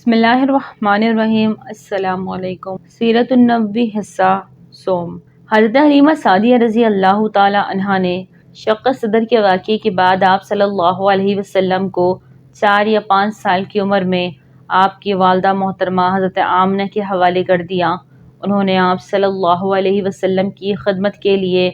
بسم اللہ الرحمن الرحیم۔ السلام علیکم۔ سیرت النبوی حصہ سوم۔ حضرت حلیمہ سعدیہ رضی اللہ تعالی عنہا نے شق صدر کے واقعے کے بعد آپ صلی اللہ علیہ وسلم کو 4 یا 5 سال کی عمر میں آپ کی والدہ محترمہ حضرت آمنہ کے حوالے کر دیا۔ انہوں نے آپ صلی اللہ علیہ وسلم کی خدمت کے لیے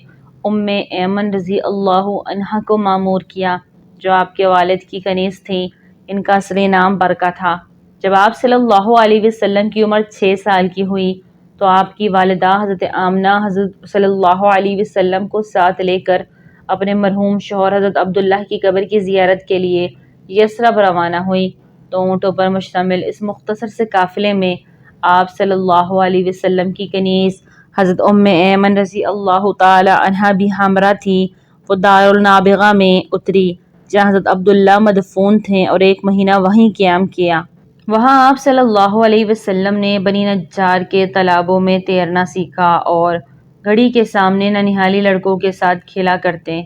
ام ایمن رضی اللہ عنہا کو مامور کیا، جو آپ کے والد کی کنیز تھیں۔ ان کا اصلی نام برکہ تھا۔ جب آپ صلی اللہ علیہ وسلم کی عمر 6 سال کی ہوئی تو آپ کی والدہ حضرت آمنہ حضرت صلی اللہ علیہ وسلم کو ساتھ لے کر اپنے مرحوم شوہر حضرت عبداللہ کی قبر کی زیارت کے لیے یثرب روانہ ہوئی۔ تو اونٹوں پر مشتمل اس مختصر سے قافلے میں آپ صلی اللہ علیہ وسلم کی کنیز حضرت ام ایمن رضی اللہ تعالی عنہا بھی ہمراہ تھی۔ وہ دارالنابغہ میں اتری، جہاں حضرت عبداللہ مدفون تھے، اور 1 مہینہ وہیں قیام کیا۔ وہاں آپ صلی اللہ علیہ وسلم نے بنی نجار کے تالابوں میں تیرنا سیکھا اور گھڑی کے سامنے ننھیالی لڑکوں کے ساتھ کھیلا کرتے۔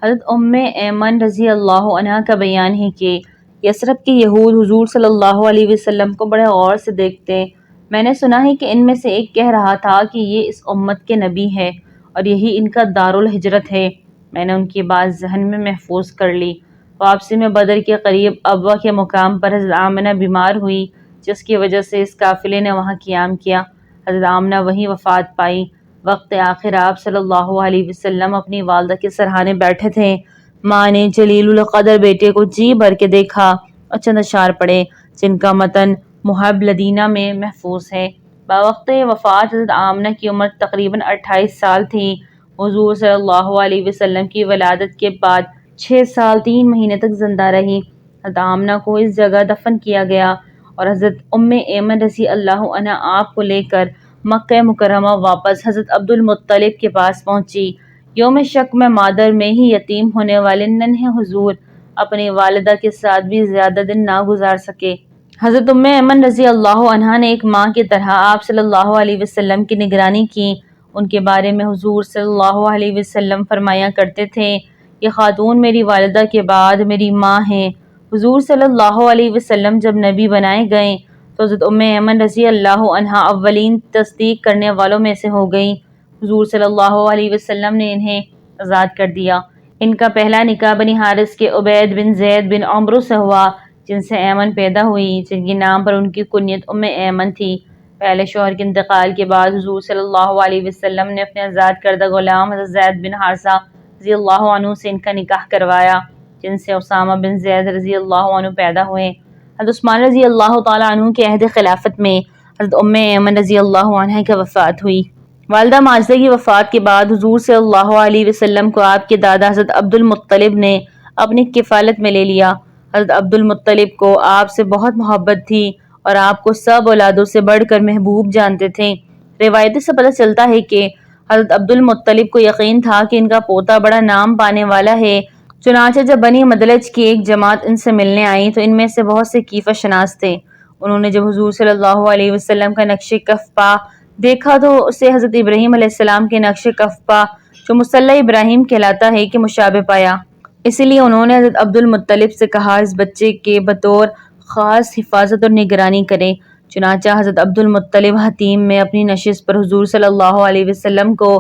حضرت ام ایمن رضی اللہ عنہا کا بیان ہے کہ یثرب کے یہود حضور صلی اللہ علیہ وسلم کو بڑے غور سے دیکھتے۔ میں نے سنا ہے کہ ان میں سے ایک کہہ رہا تھا کہ یہ اس امت کے نبی ہے اور یہی ان کا دارالہجرت ہے۔ میں نے ان کی بات ذہن میں محفوظ کر لی۔ واپسی میں بدر کے قریب ابوا کے مقام پر حضرت آمنہ بیمار ہوئی، جس کی وجہ سے اس قافلے نے وہاں قیام کیا۔ حضرت آمنہ وہیں وفات پائی۔ وقت آخر آپ صلی اللہ علیہ وسلم اپنی والدہ کے سرہانے بیٹھے تھے۔ ماں نے جلیل القدر بیٹے کو جی بھر کے دیکھا اور چند اشعار پڑھے، جن کا متن محب لدینہ میں محفوظ ہے۔ بوقت وفات حضرت آمنہ کی عمر تقریباً 28 سال تھی۔ حضور صلی اللہ علیہ وسلم کی ولادت کے بعد 6 سال 3 مہینے تک زندہ رہی۔ حضرت آمنہ کو اس جگہ دفن کیا گیا اور حضرت ام ایمن رضی اللہ عنہا آپ کو لے کر مکہ مکرمہ واپس حضرت عبدالمطلب کے پاس پہنچی۔ یوم شک میں مادر میں ہی یتیم ہونے والے ننھے حضور اپنی والدہ کے ساتھ بھی زیادہ دن نہ گزار سکے۔ حضرت ام ایمن رضی اللہ عنہا نے ایک ماں کی طرح آپ صلی اللہ علیہ وسلم کی نگرانی کی۔ ان کے بارے میں حضور صلی اللہ علیہ وسلم فرمایا کرتے تھے، یہ خاتون میری والدہ کے بعد میری ماں ہیں۔ حضور صلی اللہ علیہ وسلم جب نبی بنائے گئے تو حضرت ام ایمن رضی اللہ عنہا اولین تصدیق کرنے والوں میں سے ہو گئیں۔ حضور صلی اللہ علیہ وسلم نے انہیں آزاد کر دیا۔ ان کا پہلا نکاح بنی حارث کے عبید بن زید بن عمرو سے ہوا، جن سے ایمن پیدا ہوئی، جن کے نام پر ان کی کنیت ام ایمن تھی۔ پہلے شوہر کے انتقال کے بعد حضور صلی اللہ علیہ وسلم نے اپنے آزاد کردہ غلام حضرت زید بن حارثہ رضی اللہ عنہ سے ان کا نکاح کروایا، جن سے اسامہ بن زید رضی اللہ عنہ پیدا ہوئے۔ حضرت عثمان رضی اللہ تعالی عنہ کے عہد خلافت میں حضرت ام ایمن رضی اللہ عنہا کی وفات ہوئی۔ والدہ ماجدہ کی وفات کے بعد حضور صلی اللہ علیہ وسلم کو آپ کے دادا حضرت عبدالمطلب نے اپنی کفالت میں لے لیا۔ حضرت عبدالمطلب کو آپ سے بہت محبت تھی اور آپ کو سب اولادوں سے بڑھ کر محبوب جانتے تھے۔ روایتوں سے پتہ چلتا ہے کہ حضرت عبدالمطلب کو یقین تھا کہ ان کا پوتا بڑا نام پانے والا ہے۔ چنانچہ جب بنی مدلج کی ایک جماعت ان سے ملنے آئی تو ان میں سے بہت سے کیفہ شناس تھے۔ انہوں نے جب حضور صلی اللہ علیہ وسلم کا نقش کف پا دیکھا تو اسے حضرت ابراہیم علیہ السلام کے نقش کف پا، جو مصلی ابراہیم کہلاتا ہے، کہ مشابہ پایا۔ اسی لیے انہوں نے حضرت عبدالمطلب سے کہا اس بچے کے بطور خاص حفاظت اور نگرانی کرے۔ چنانچہ حضرت عبدالمطلب حتیم میں اپنی نشست پر حضور صلی اللہ علیہ وسلم کو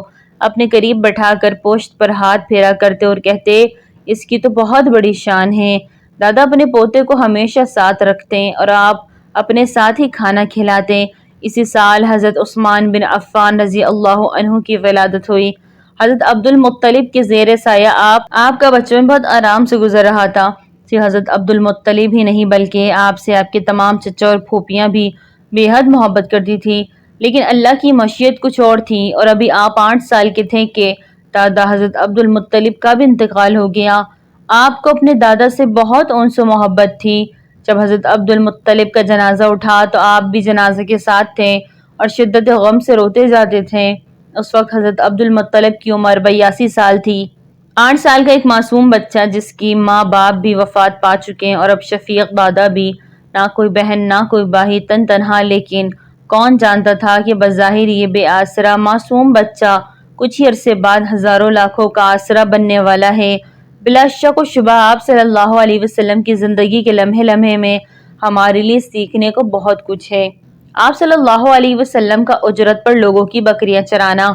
اپنے قریب بٹھا کر پشت پر ہاتھ پھیرا کرتے اور کہتے، اس کی تو بہت بڑی شان ہے۔ دادا اپنے پوتے کو ہمیشہ ساتھ رکھتے اور آپ اپنے ساتھ ہی کھانا کھلاتے۔ اسی سال حضرت عثمان بن عفان رضی اللہ عنہ کی ولادت ہوئی۔ حضرت عبدالمطلب کے زیر سایہ آپ کا بچپن بہت آرام سے گزر رہا تھا۔ صرف حضرت عبدالمطلب ہی نہیں بلکہ آپ سے آپ کے تمام چچا اور پھوپھیاں بھی بے حد محبت کرتی تھی۔ لیکن اللہ کی مشیت کچھ اور تھی، اور ابھی آپ 8 سال کے تھے کہ دادا حضرت عبدالمطلب کا بھی انتقال ہو گیا۔ آپ کو اپنے دادا سے بہت انس و محبت تھی۔ جب حضرت عبدالمطلب کا جنازہ اٹھا تو آپ بھی جنازے کے ساتھ تھے اور شدت غم سے روتے جاتے تھے۔ اس وقت حضرت عبدالمطلب کی عمر 82 سال تھی۔ 8 سال کا ایک معصوم بچہ جس کی ماں باپ بھی وفات پا چکے اور اب شفیق دادا بھی، نہ کوئی بہن نہ کوئی بھائی، تنہا، لیکن کون جانتا تھا کہ بظاہر یہ بے آسرا معصوم بچہ کچھ ہی عرصے بعد ہزاروں لاکھوں کا آسرا بننے والا ہے۔ بلا شک و شبہ آپ صلی اللہ علیہ وسلم کی زندگی کے لمحے لمحے میں ہمارے لیے سیکھنے کو بہت کچھ ہے۔ آپ صلی اللہ علیہ وسلم کا اجرت پر لوگوں کی بکریاں چرانا۔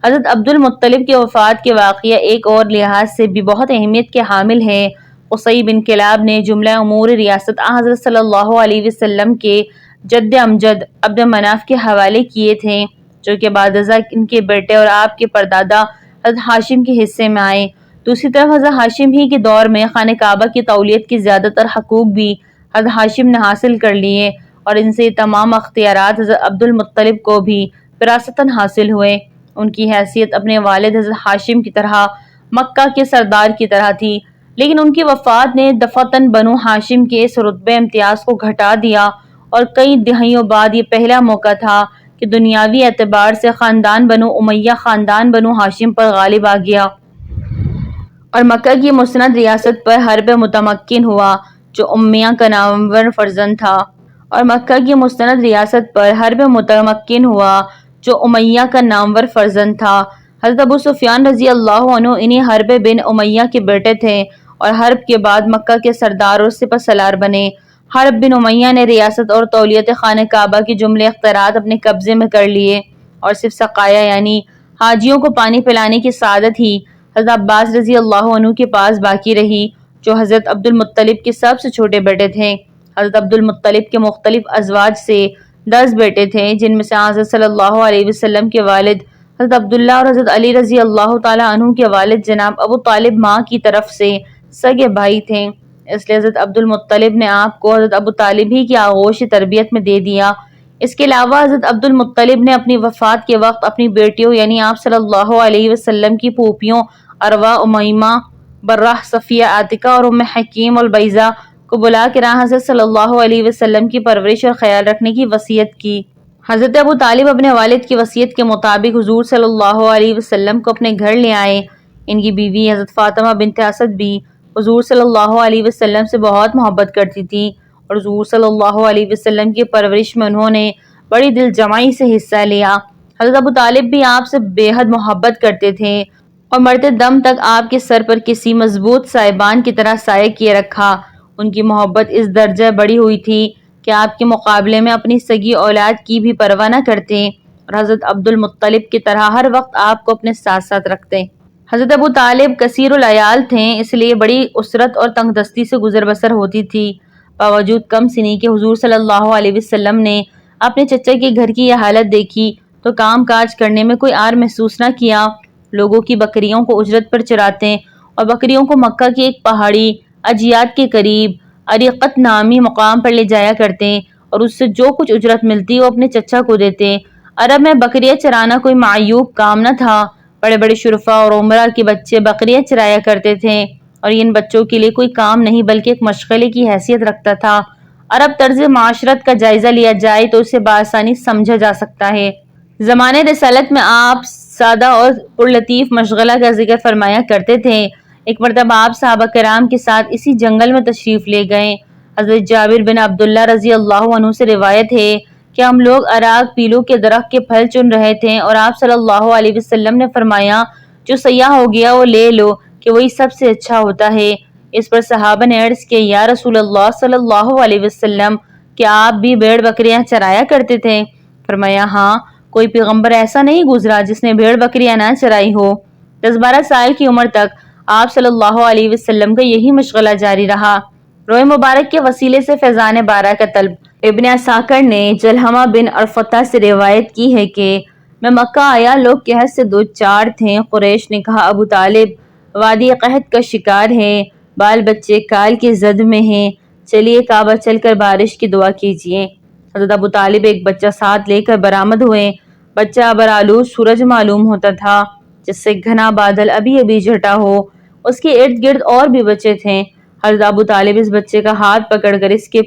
حضرت عبد المطلب کے وفات کے واقعہ ایک اور لحاظ سے بھی بہت اہمیت کے حامل ہے۔ قصی بن کلاب نے جملہ امور ریاست حضرت صلی اللہ علیہ وسلم کے جد امجد عبد مناف کے حوالے کیے تھے، جو کہ بعد ازاں ان کے بیٹے اور آپ کے پردادا حضرت ہاشم کے حصے میں آئے۔ دوسری طرف حضرت ہاشم ہی کے دور میں خانہ کعبہ کی تولیت کے زیادہ تر حقوق بھی حضرت ہاشم نے حاصل کر لیے اور ان سے تمام اختیارات حضرت عبد المطلب کو بھی وراثتاً حاصل ہوئے۔ ان کی حیثیت اپنے والد حضرت ہاشم کی طرح مکہ کے سردار کی طرح تھی، لیکن ان کی وفات نے دفعتاً بنو ہاشم کے اس رتبے امتیاز کو گھٹا دیا اور کئی دہائیوں بعد یہ پہلا موقع تھا کہ دنیاوی اعتبار سے خاندان بنو امیہ خاندان بنو ہاشم پر غالب آ گیا اور مکہ کی مسند ریاست پر حرب متمکن ہوا، جو امیہ کا نامور فرزند تھا اور مکہ کی مستند ریاست پر حرب متمکن ہوا جو امیہ کا نامور فرزند تھا۔ حضرت ابو سفیان رضی اللہ عنہ انہی حرب بن امیہ کے بیٹے تھے اور حرب کے بعد مکہ کے سردار اور سپہ سالار بنے۔ حرب بن امیہ نے ریاست اور تولیت خانہ کعبہ کے جملے اختیارات اپنے قبضے میں کر لیے اور صرف سقایا یعنی حاجیوں کو پانی پلانے کی سعادت ہی حضرت عباس رضی اللہ عنہ کے پاس باقی رہی، جو حضرت عبد المطلب کے سب سے چھوٹے بیٹے تھے۔ حضرت عبد المطلب کے مختلف ازواج سے 10 بیٹے تھے، جن میں سے حضرت صلی اللہ علیہ وسلم کے والد حضرت عبداللہ اور حضرت علی رضی اللہ تعالی عنہ کے والد جناب ابو طالب ماں کی طرف سے سگے بھائی تھے، اس لیے حضرت عبد المطلب نے آپ کو حضرت ابو طالب ہی کی آغوش تربیت میں دے دیا۔ اس کے علاوہ حضرت عبد المطلب نے اپنی وفات کے وقت اپنی بیٹیوں یعنی آپ صلی اللہ علیہ وسلم کی پھوپھیوں اروا، امیمہ، برہ، صفیہ، عاتکہ اور ام حکیم البیضہ کو بلا کر حضرت صلی اللہ علیہ وسلم کی پرورش اور خیال رکھنے کی وصیت کی۔ حضرت ابو طالب اپنے والد کی وصیت کے مطابق حضور صلی اللہ علیہ وسلم کو اپنے گھر لے آئے۔ ان کی بیوی حضرت فاطمہ بنت اسد بھی حضور صلی اللہ علیہ وسلم سے بہت محبت کرتی تھی اور حضور صلی اللہ علیہ وسلم کی پرورش میں انہوں نے بڑی دل جمعی سے حصہ لیا۔ حضرت ابو طالب بھی آپ سے بے حد محبت کرتے تھے اور مرتے دم تک آپ کے سر پر کسی مضبوط سائبان کی طرح سایہ کیے رکھا۔ ان کی محبت اس درجہ بڑی ہوئی تھی کہ آپ کے مقابلے میں اپنی سگی اولاد کی بھی پرواہ نہ کرتے اور حضرت عبد المطلب کی طرح ہر وقت آپ کو اپنے ساتھ ساتھ رکھتے۔ حضرت ابو طالب کثیر العیال تھے، اس لیے بڑی اسرت اور تنگ دستی سے گزر بسر ہوتی تھی۔ باوجود کم سنی کے حضور صلی اللہ علیہ وسلم نے اپنے چچا کے گھر کی یہ حالت دیکھی تو کام کاج کرنے میں کوئی عار محسوس نہ کیا۔ لوگوں کی بکریوں کو اجرت پر چراتے اور بکریوں کو مکہ کی ایک پہاڑی اجیات کے قریب عریقت نامی مقام پر لے جایا کرتے اور اس سے جو کچھ اجرت ملتی وہ اپنے چچا کو دیتے۔ عرب میں بکریاں چرانا کوئی معیوب کام نہ تھا، بڑے بڑے شرفاء اور عمرا کے بچے بکریاں چرایا کرتے تھے اور ان بچوں کے لیے کوئی کام نہیں بلکہ ایک مشغلے کی حیثیت رکھتا تھا۔ عرب طرز معاشرت کا جائزہ لیا جائے تو اسے بآسانی سمجھا جا سکتا ہے۔ زمانے رسالت میں آپ سادہ اور پرلطیف مشغلہ کا ذکر فرمایا کرتے تھے۔ ایک مرتبہ آپ صحابہ کرام کے ساتھ اسی جنگل میں تشریف لے گئے۔ حضرت جابر بن عبداللہ رضی اللہ عنہ سے روایت ہے کہ ہم لوگ اراک پیلو کے درخت کے پھل چن رہے تھے اور آپ صلی اللہ علیہ وسلم نے فرمایا جو سیاہ ہو گیا وہ لے لو کہ وہی سب سے اچھا ہوتا ہے۔ اس پر صحابہ نے عرض کیا یا رسول اللہ صلی اللہ علیہ وسلم، کیا آپ بھی بھیڑ بکریاں چرایا کرتے تھے؟ فرمایا ہاں، کوئی پیغمبر ایسا نہیں گزرا جس نے بھیڑ بکریاں نہ چرائی ہو۔ 10-12 سال کی عمر تک آپ صلی اللہ علیہ وسلم کا یہی مشغلہ جاری رہا۔ روئے مبارک کے وسیلے سے فیضان بارہ کا طلب۔ ابن عساکر نے جلحمہ بن عرفطہ سے روایت کی ہے کہ میں مکہ آیا، لوگ قحط سے دوچار تھے۔ قریش نے کہا ابو طالب وادی قحط کا شکار ہے، بال بچے کال کے زد میں ہیں، چلیے کعبہ چل کر بارش کی دعا کیجیے۔ حضرت ابو طالب ایک بچہ ساتھ لے کر برآمد ہوئے۔ بچہ ابرآلود سورج معلوم ہوتا تھا جس سے گھنا بادل ابھی ابھی جھٹا ہو، اس کے ارد گرد اور بھی بچے تھے۔ حضرت ابو طالب اس بچے کا ہاتھ پکڑ کر اس کے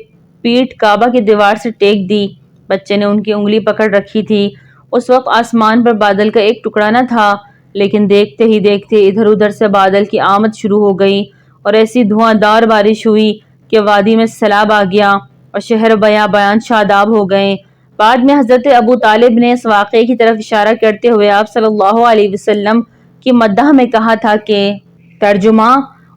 پیٹھ کعبہ کی دیوار سے ٹیک دی۔ بچے نے ان کی انگلی پکڑ رکھی تھی۔ اس وقت آسمان پر بادل کا ایک ٹکڑا نہ تھا، لیکن دیکھتے ہی دیکھتے ادھر ادھر سے بادل کی آمد شروع ہو گئی اور ایسی دھواں دار بارش ہوئی کہ وادی میں سیلاب آ گیا اور شہر بیابان شاداب ہو گئے۔ بعد میں حضرت ابو طالب نے اس واقعے کی طرف اشارہ کرتے ہوئے آپ صلی اللہ علیہ وسلم کی مدح میں کہا تھا کہ ترجمہ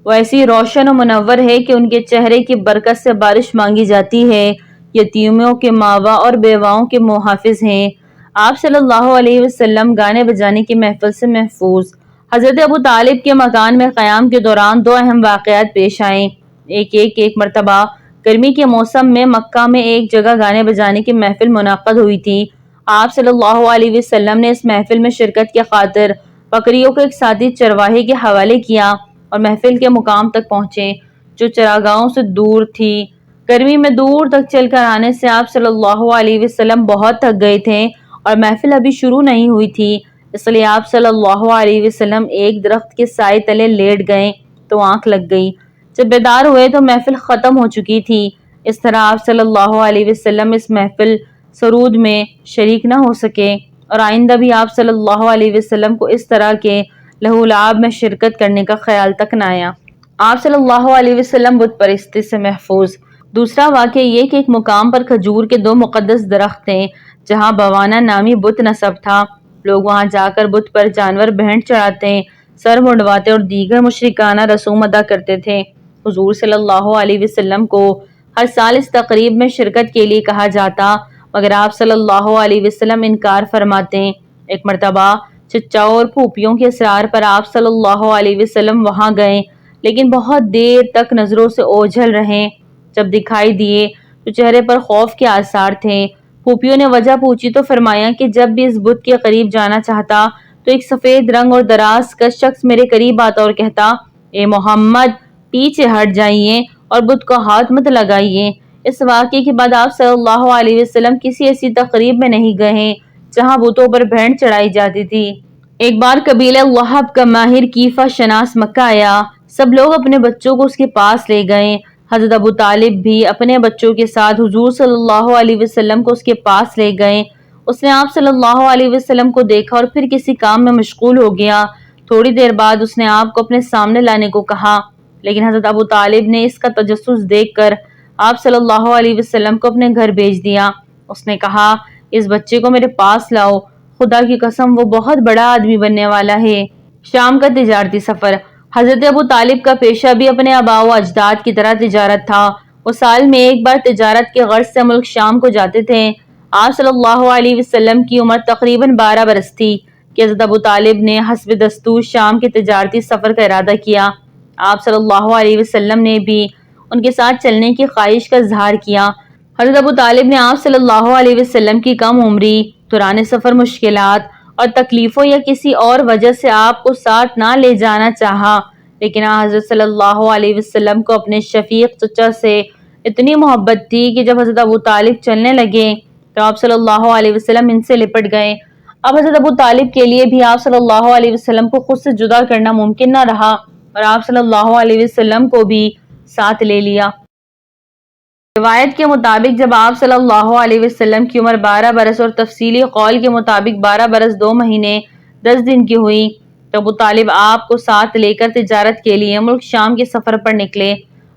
وہ ایسی روشن و منور ہے کہ ان کے چہرے کی برکت سے بارش مانگی جاتی ہے، یتیموں کے ماوا اور بیواؤں کے محافظ ہیں۔ آپ صلی اللہ علیہ وسلم گانے بجانے کی محفل سے محفوظ۔ حضرت ابو طالب کے مکان میں قیام کے دوران دو اہم واقعات پیش آئیں۔ ایک مرتبہ گرمی کے موسم میں مکہ میں ایک جگہ گانے بجانے کی محفل منعقد ہوئی تھی۔ آپ صلی اللہ علیہ وسلم نے اس محفل میں شرکت کی خاطر بکریوں کو ایک ساتھی چرواہے کے حوالے کیا اور محفل کے مقام تک پہنچے جو چراگاہوں سے دور تھی۔ گرمی میں دور تک چل کر آنے سے آپ صلی اللہ علیہ وسلم بہت تھک گئے تھے اور محفل ابھی شروع نہیں ہوئی تھی، اس لیے آپ صلی اللہ علیہ وسلم ایک درخت کے سائے تلے لیٹ گئے تو آنکھ لگ گئی۔ جب بیدار ہوئے تو محفل ختم ہو چکی تھی۔ اس طرح آپ صلی اللہ علیہ وسلم اس محفل سرود میں شریک نہ ہو سکے اور آئندہ بھی آپ صلی اللہ علیہ وسلم کو اس طرح کے لہو لعب میں شرکت کرنے کا خیال تک نہ آیا۔ آپ صلی اللہ علیہ وسلم بت پرستی سے محفوظ۔ دوسرا واقعہ یہ کہ ایک مقام پر کھجور کے دو مقدس درخت تھے جہاں بوانا نامی بت نصب تھا۔ لوگ وہاں جا کر بت پر جانور بھینٹ چڑھاتے، سر منڈواتے اور دیگر مشرکانہ رسوم ادا کرتے تھے۔ حضور صلی اللہ علیہ وسلم کو ہر سال اس تقریب میں شرکت کے لیے کہا جاتا مگر آپ صلی اللہ علیہ وسلم انکار فرماتے۔ ایک مرتبہ چچاؤں اور پھوپھیوں کے اصرار پر آپ صلی اللہ علیہ وسلم وہاں گئے لیکن بہت دیر تک نظروں سے اوجھل رہے۔ جب دکھائی دیے تو چہرے پر خوف کے آثار تھے۔ پھوپھیوں نے وجہ پوچھی تو فرمایا کہ جب بھی اس بت کے قریب جانا چاہتا تو ایک سفید رنگ اور دراز کا شخص میرے قریب آتا اور کہتا، اے محمد پیچھے ہٹ جائیے اور بت کو ہاتھ مت لگائیے۔ اس واقعے کے بعد آپ صلی اللہ علیہ وسلم کسی ایسی تقریب میں نہیں گئے جہاں بتوں پر بھینٹ چڑھائی جاتی تھی۔ ایک بار قبیلہ وہب کا ماہر کیفہ شناس مکہ آیا۔ سب لوگ اپنے بچوں کو اس کے پاس لے گئے۔ حضرت ابو طالب بھی اپنے بچوں کے ساتھ حضور صلی اللہ علیہ وسلم کو اس کے پاس لے گئے۔ اس نے آپ صلی اللہ علیہ وسلم کو دیکھا اور پھر کسی کام میں مشغول ہو گیا۔ تھوڑی دیر بعد اس نے آپ کو اپنے سامنے لانے کو کہا لیکن حضرت ابو طالب نے اس کا تجسس دیکھ کر آپ صلی اللہ علیہ وسلم کو اپنے گھر بھیج دیا۔ اس نے کہا، اس بچے کو میرے پاس لاؤ، خدا کی قسم وہ بہت بڑا آدمی بننے والا ہے۔ شام کا تجارتی سفر۔ حضرت ابو طالب کا پیشہ بھی اپنے آباء و اجداد کی طرح تجارت تھا۔ وہ سال میں ایک بار تجارت کے غرض سے ملک شام کو جاتے تھے۔ آپ صلی اللہ علیہ وسلم کی عمر تقریباً 12 برس تھی کہ حضرت ابو طالب نے حسب دستور شام کے تجارتی سفر کا ارادہ کیا۔ آپ صلی اللہ علیہ وسلم نے بھی ان کے ساتھ چلنے کی خواہش کا اظہار کیا۔ حضرت ابو طالب نے آپ صلی اللہ علیہ وسلم کی کم عمری، دوران سفر مشکلات اور تکلیفوں یا کسی اور وجہ سے آپ کو ساتھ نہ لے جانا چاہا، لیکن حضرت صلی اللہ علیہ وسلم کو اپنے شفیق چچا سے اتنی محبت تھی کہ جب حضرت ابو طالب چلنے لگے تو آپ صلی اللہ علیہ وسلم ان سے لپٹ گئے۔ اب حضرت ابو طالب کے لیے بھی آپ صلی اللہ علیہ وسلم کو خود سے جدا کرنا ممکن نہ رہا اور آپ صلی اللہ علیہ وسلم کو بھی ساتھ لے لیا۔ روایت کے مطابق جب آپ صلی اللہ علیہ وسلم کی عمر 12 برس اور تفصیلی قول کے مطابق 12 برس 2 مہینے 10 دن کی ہوئی تو ابو طالب آپ کو ساتھ لے کر تجارت کے لیے ملک شام کے سفر پر نکلے۔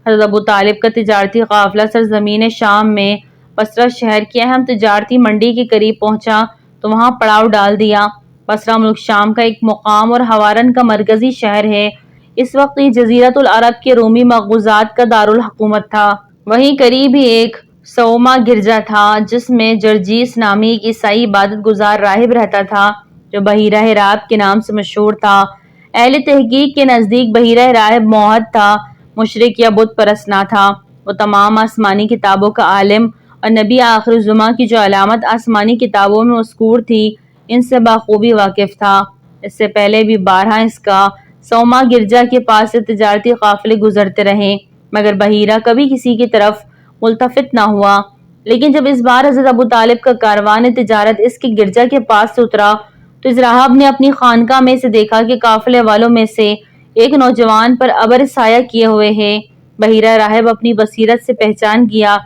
حضرت ابو طالب کا تجارتی قافلہ سرزمین شام میں بصرہ شہر کی اہم تجارتی منڈی کے قریب پہنچا تو وہاں پڑاؤ ڈال دیا۔ بصرہ ملک شام کا ایک مقام اور ہوارن کا مرکزی شہر ہے۔ اس وقت یہ جزیرۃ العرب کے رومی مقبوضات کا دارالحکومت تھا۔ وہیں قریب ہی ایک سوما گرجا تھا جس میں جرجیس نامی ایک عیسائی عبادت گزار راہب رہتا تھا جو بحیرہ راہب کے نام سے مشہور تھا۔ اہل تحقیق کے نزدیک بحیرہ راہب موحد تھا، مشرک یا بت پرست نہ تھا۔ وہ تمام آسمانی کتابوں کا عالم اور نبی آخر الزماں کی جو علامت آسمانی کتابوں میں مذکور تھی ان سے بخوبی واقف تھا۔ اس سے پہلے بھی بارہا اس کا سوما گرجا کے پاس سے تجارتی قافلے گزرتے رہے مگر بحیرہ کبھی کسی کی طرف ملتفت نہ ہوا۔ لیکن جب اس بار حضرت ابو طالب کا کاروان تجارت اس کے گرجا کے پاس سے اترا تو اس راہب نے اپنی خانقاہ میں سے دیکھا کہ قافلے والوں میں سے ایک نوجوان پر ابر سایہ کیے ہوئے ہے۔ بحیرہ راہب اپنی بصیرت سے پہچان گیا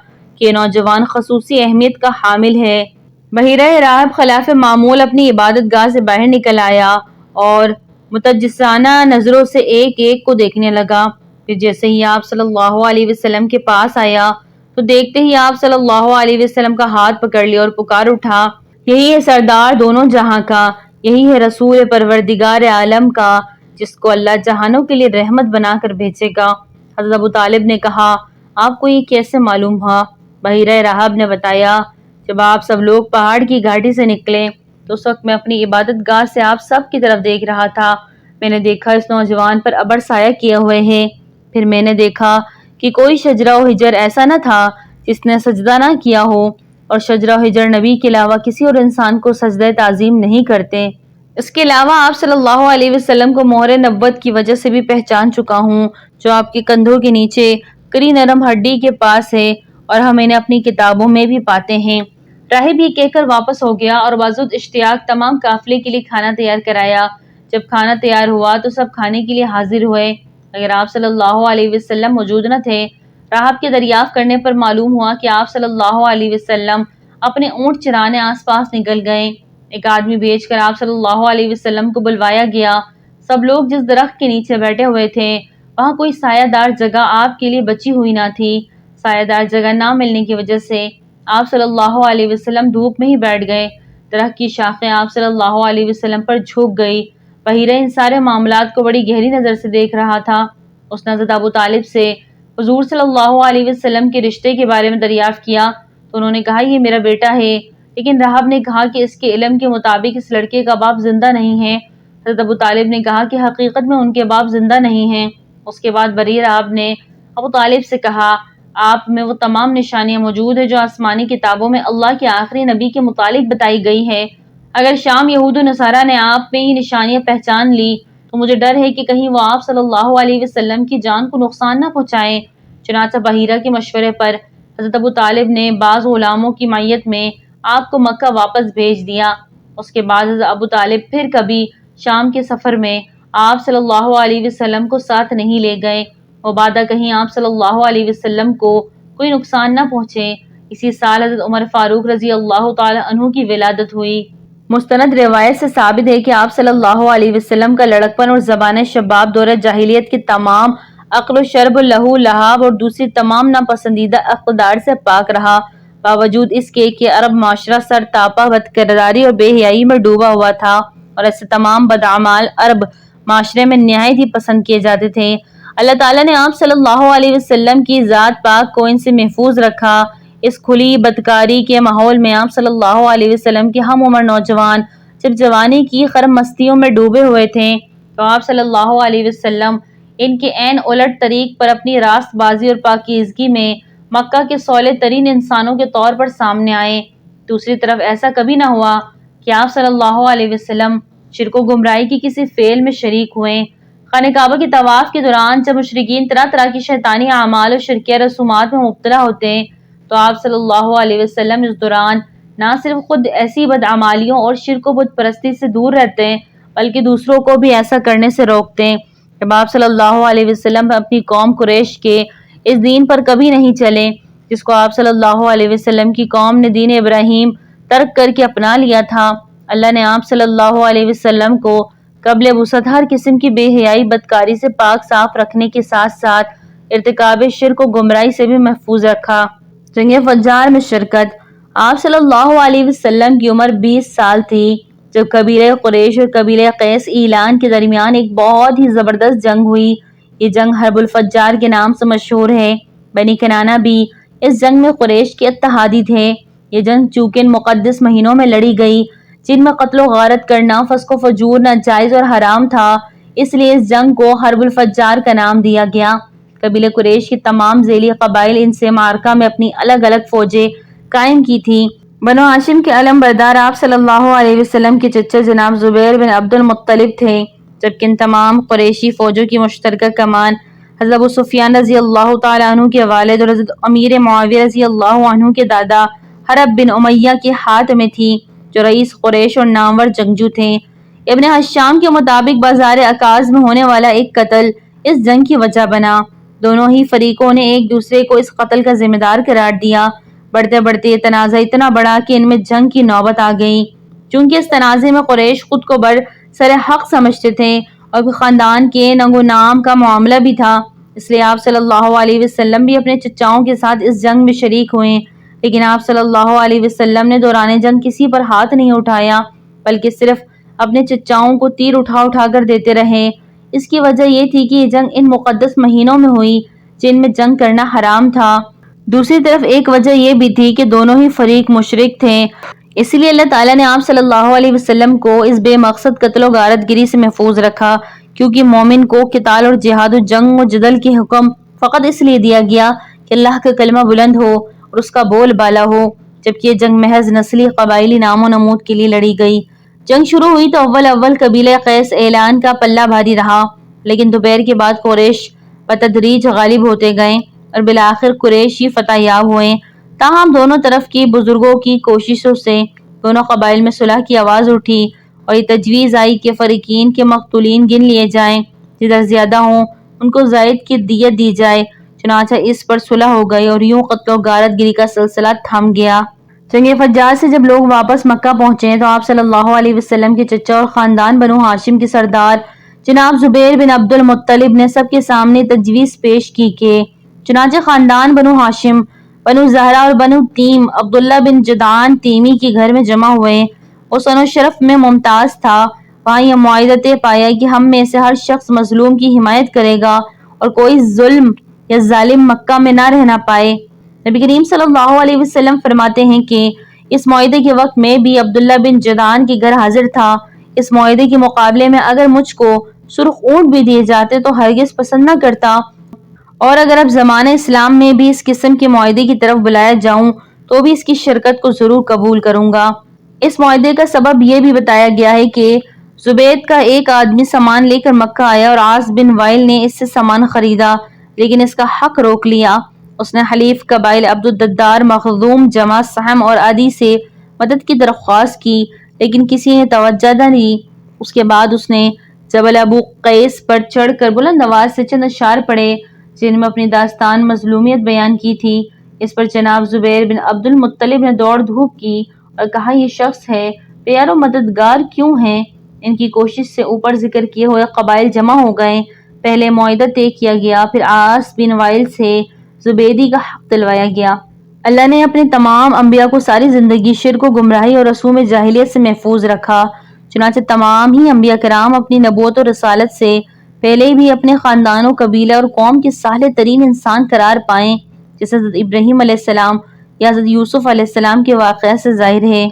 کہ یہ نوجوان خصوصی اہمیت کا حامل ہے۔ بحیرہ راہب خلاف معمول اپنی عبادت گاہ سے باہر نکل آیا اور متجسانہ نظروں سے ایک ایک کو دیکھنے لگا۔ پھر جیسے ہی آپ صلی اللہ علیہ وسلم کے پاس آیا تو دیکھتے ہی آپ صلی اللہ علیہ وسلم کا ہاتھ پکڑ لیا اور پکار اٹھا، یہی ہے سردار دونوں جہاں کا، یہی ہے رسول پروردگار عالم کا، جس کو اللہ جہانوں کے لیے رحمت بنا کر بھیجے گا۔ حضرت ابو طالب نے کہا، آپ کو یہ کیسے معلوم ہوا؟ بحیرہ رحب نے بتایا، جب آپ سب لوگ پہاڑ کی گھاٹی سے نکلے تو اس وقت میں اپنی عبادت گاہ سے آپ سب کی طرف دیکھ رہا تھا۔ میں نے دیکھا اس نوجوان پر ابر سایہ کیے ہوئے ہے۔ پھر میں نے دیکھا کہ کوئی شجرہ و حجر ایسا نہ تھا جس نے سجدہ نہ کیا ہو، اور شجرہ و حجر نبی کے علاوہ کسی اور انسان کو سجدہ تعظیم نہیں کرتے۔ اس کے علاوہ آپ صلی اللہ علیہ وسلم کو مہر نبوت کی وجہ سے بھی پہچان چکا ہوں، جو آپ کے کندھوں کے نیچے کری نرم ہڈی کے پاس ہے، اور ہم انہیں اپنی کتابوں میں بھی پاتے ہیں۔ راہب یہ کہہ کر واپس ہو گیا اور بازود اشتیاق تمام قافلے کے لیے کھانا تیار کرایا۔ جب کھانا تیار ہوا تو سب کھانے کے لیے حاضر ہوئے، اگر آپ صلی اللہ علیہ وسلم موجود نہ تھے۔ راہب کے دریافت کرنے پر معلوم ہوا کہ آپ صلی اللہ علیہ وسلم اپنے اونٹ چرانے آس پاس نکل گئے۔ ایک آدمی بھیج کر آپ صلی اللہ علیہ وسلم کو بلوایا گیا۔ سب لوگ جس درخت کے نیچے بیٹھے ہوئے تھے وہاں کوئی سایہ دار جگہ آپ کے لیے بچی ہوئی نہ تھی۔ سایہ دار جگہ نہ ملنے کی وجہ سے آپ صلی اللہ علیہ وسلم دھوپ میں ہی بیٹھ گئے۔ درخت کی شاخیں آپ صلی اللہ علیہ وسلم پر جھک گئی۔ بحیرہ ان سارے معاملات کو بڑی گہری نظر سے دیکھ رہا تھا۔ اس نے حضرت ابو طالب سے حضور صلی اللہ علیہ وسلم کے رشتے کے بارے میں دریافت کیا تو انہوں نے کہا، یہ میرا بیٹا ہے۔ لیکن راہب نے کہا کہ اس کے علم کے مطابق اس لڑکے کا باپ زندہ نہیں ہے۔ حضرت ابو طالب نے کہا کہ حقیقت میں ان کے باپ زندہ نہیں ہیں۔ اس کے بعد بری راہب نے ابو طالب سے کہا، آپ میں وہ تمام نشانیاں موجود ہیں جو آسمانی کتابوں میں اللہ کے آخری نبی کے متعلق بتائی گئی ہے۔ اگر شام یہود و نصارہ نے آپ میں یہ نشانیاں پہچان لی تو مجھے ڈر ہے کہ کہیں وہ آپ صلی اللہ علیہ وسلم کی جان کو نقصان نہ پہنچائیں۔ چنانچہ بحیرہ کے مشورے پر حضرت ابو طالب نے بعض غلاموں کی معیت میں آپ کو مکہ واپس بھیج دیا۔ اس کے بعد حضرت ابو طالب پھر کبھی شام کے سفر میں آپ صلی اللہ علیہ وسلم کو ساتھ نہیں لے گئے، مبادا کہیں آپ صلی اللہ علیہ وسلم کو کوئی نقصان نہ پہنچے۔ اسی سال حضرت عمر فاروق رضی اللہ تعالی عنہ کی ولادت ہوئی۔ مستند روایت سے ثابت ہے کہ آپ صلی اللہ علیہ وسلم کا لڑکپن اور زبان شباب دور جاہلیت کے تمام عقل و شرب لہو لہاب اور دوسری تمام ناپسندیدہ اقدار سے پاک رہا، باوجود اس کے کہ عرب معاشرہ سر تاپا بد کرداری اور بے حیائی میں ڈوبا ہوا تھا، اور ایسے تمام بدعمال عرب معاشرے میں نہایت ہی پسند کیے جاتے تھے۔ اللہ تعالیٰ نے آپ صلی اللہ علیہ وسلم کی ذات پاک کو ان سے محفوظ رکھا۔ اس کھلی بدکاری کے ماحول میں آپ صلی اللہ علیہ وسلم کے ہم عمر نوجوان جب جوانی کی خرم مستیوں میں ڈوبے ہوئے تھے تو آپ صلی اللہ علیہ وسلم ان کے عین الٹ طریق پر اپنی راست بازی اور پاکیزگی میں مکہ کے صالح ترین انسانوں کے طور پر سامنے آئے۔ دوسری طرف ایسا کبھی نہ ہوا کہ آپ صلی اللہ علیہ وسلم شرک و گمراہی کی کسی فعل میں شریک ہوئے۔ خانہ کعبہ کے طواف کے دوران جب مشرکین طرح طرح کی شیطانی اعمال اور شرکیہ رسومات میں مبتلا ہوتے تو آپ صلی اللہ علیہ وسلم اس دوران نہ صرف خود ایسی بدعمالیوں اور شرک و بت پرستی سے دور رہتے بلکہ دوسروں کو بھی ایسا کرنے سے روکتے۔ جب آپ صلی اللہ علیہ وسلم اپنی قوم قریش کے اس دین پر کبھی نہیں چلے جس کو آپ صلی اللہ علیہ وسلم کی قوم نے دین ابراہیم ترک کر کے اپنا لیا تھا، اللہ نے آپ صلی اللہ علیہ وسلم کو قبل بعثت ہر قسم کی بے حیائی بدکاری سے پاک صاف رکھنے کے ساتھ ساتھ ارتکاب شرک و گمراہی سے بھی محفوظ رکھا۔ جنگ فجار میں شرکت۔ آپ صلی اللہ علیہ وسلم کی عمر 20 سال تھی جب قبیلہ قریش اور قبیلہ قیس ایلان کے درمیان ایک بہت ہی زبردست جنگ ہوئی۔ یہ جنگ حرب الفجار کے نام سے مشہور ہے۔ بنی کنانہ بھی اس جنگ میں قریش کے اتحادی تھے۔ یہ جنگ چونکہ ان مقدس مہینوں میں لڑی گئی جن میں قتل و غارت کرنا، فسق و فجور ناجائز اور حرام تھا، اس لیے اس جنگ کو حرب الفجار کا نام دیا گیا۔ قبیلہ قریش کے تمام ذیلی قبائل ان سے معرکہ میں اپنی الگ الگ فوجیں قائم کی تھیں۔ بنو ہاشم کے علم بردار آپ صلی اللہ علیہ وسلم کے چچا جناب زبیر بن عبد المطلب تھے، جبکہ ان تمام قریشی فوجوں کی مشترکہ کمان حضرت ابو سفیان رضی اللہ تعالیٰ عنہ کے والد اور حضرت امیر معاویہ رضی اللہ عنہ کے دادا حرب بن امیہ کے ہاتھ میں تھی، جو رئیس قریش اور نامور جنگجو تھے۔ ابن حشام کے مطابق بازار عکاظ میں ہونے والا ایک قتل اس جنگ کی وجہ بنا۔ دونوں ہی فریقوں نے ایک دوسرے کو اس قتل کا ذمہ دار قرار دیا۔ بڑھتے بڑھتے یہ تنازع اتنا بڑا کہ ان میں جنگ کی نوبت آ گئی۔ چونکہ اس تنازع میں قریش خود کو بر سر حق سمجھتے تھے اور خاندان کے ننگ و نام کا معاملہ بھی تھا، اس لیے آپ صلی اللہ علیہ وسلم بھی اپنے چچاؤں کے ساتھ اس جنگ میں شریک ہوئے۔ لیکن آپ صلی اللہ علیہ وسلم نے دوران جنگ کسی پر ہاتھ نہیں اٹھایا بلکہ صرف اپنے چچاؤں کو تیر اٹھا اٹھا کر دیتے رہے۔ اس کی وجہ یہ تھی کہ یہ جنگ ان مقدس مہینوں میں ہوئی جن میں جنگ کرنا حرام تھا۔ دوسری طرف ایک وجہ یہ بھی تھی کہ دونوں ہی فریق مشرک تھے، اسی لیے اللہ تعالیٰ نے آپ صلی اللہ علیہ وسلم کو اس بے مقصد قتل و غارت گری سے محفوظ رکھا، کیونکہ مومن کو قتال اور جہاد و جنگ و جدل کی حکم فقط اس لیے دیا گیا کہ اللہ کا کلمہ بلند ہو اور اس کا بول بالا ہو، جبکہ یہ جنگ محض نسلی قبائلی نام و نمود کے لیے لڑی گئی۔ جنگ شروع ہوئی تو اول قبیلہ قیس اعلان کا پلہ بھاری رہا، لیکن دوپہر کے بعد قریش بتدریج غالب ہوتے گئے اور بالآخر قریش ہی فتح یاب ہوئے۔ تاہم دونوں طرف کی بزرگوں کی کوششوں سے دونوں قبائل میں صلح کی آواز اٹھی اور یہ تجویز آئی کہ فریقین کے مقتولین گن لیے جائیں، جدھر زیادہ ہوں ان کو زائد کی دیت دی جائے۔ چنانچہ اس پر صلح ہو گئی اور یوں قتل و غارت گری کا سلسلہ تھم گیا۔ جنگ فجار سے جب لوگ واپس مکہ پہنچے تو آپ صلی اللہ علیہ وسلم کے چچا اور خاندان بنو ہاشم کے سردار جناب زبیر بن عبد المطلب نے سب کے سامنے تجویز پیش کی کہ چنانچہ خاندان بنو ہاشم، بنو زہرہ اور بنو تیم عبداللہ بن جدعان تیمی کے گھر میں جمع ہوئے۔ وہ سن و شرف میں ممتاز تھا۔ وہاں یہ معاہدہ طے پایا کہ ہم میں سے ہر شخص مظلوم کی حمایت کرے گا اور کوئی ظلم یا ظالم مکہ میں نہ رہنا پائے۔ نبی کریم صلی اللہ علیہ وسلم فرماتے ہیں کہ اس معاہدے کے وقت میں بھی عبداللہ بن جدعان کے گھر حاضر تھا۔ اس معاہدے کے مقابلے میں اگر مجھ کو سرخ اونٹ بھی دیے جاتے تو ہرگز پسند نہ کرتا، اور اگر اب زمانہ اسلام میں بھی اس قسم کے معاہدے کی طرف بلایا جاؤں تو بھی اس کی شرکت کو ضرور قبول کروں گا۔ اس معاہدے کا سبب یہ بھی بتایا گیا ہے کہ زبید کا ایک آدمی سامان لے کر مکہ آیا اور عاص بن وائل نے اس سے سامان خریدا، لیکن اس کا حق روک لیا۔ اس نے حلیف قبائل عبد الدار، مخزوم، جمع، سہم اور عدی سے مدد کی درخواست کی، لیکن کسی نے توجہ نہ دی۔ اس کے بعد اس نے جبل ابو قیس پر چڑھ کر بلند آواز سے چند اشعار پڑھے جن میں اپنی داستان مظلومیت بیان کی تھی۔ اس پر جناب زبیر بن عبد المطلب نے دوڑ دھوپ کی اور کہا یہ شخص ہے، پیار و مددگار کیوں ہیں؟ ان کی کوشش سے اوپر ذکر کیے ہوئے قبائل جمع ہو گئے۔ پہلے معاہدہ طے کیا گیا، پھر عاص بن وائل سے زبیدی کا حق دلوایا گیا۔ اللہ نے اپنے تمام انبیاء کو ساری زندگی شرک و گمراہی اور رسوم جاہلیت سے محفوظ رکھا، چنانچہ تمام ہی انبیاء کرام اپنی نبوت و رسالت سے پہلے بھی اپنے خاندان و قبیلہ اور قوم کے صالح ترین انسان قرار پائیں، جیسے حضرت ابراہیم علیہ السلام یا حضرت یوسف علیہ السلام کے واقعہ سے ظاہر ہے۔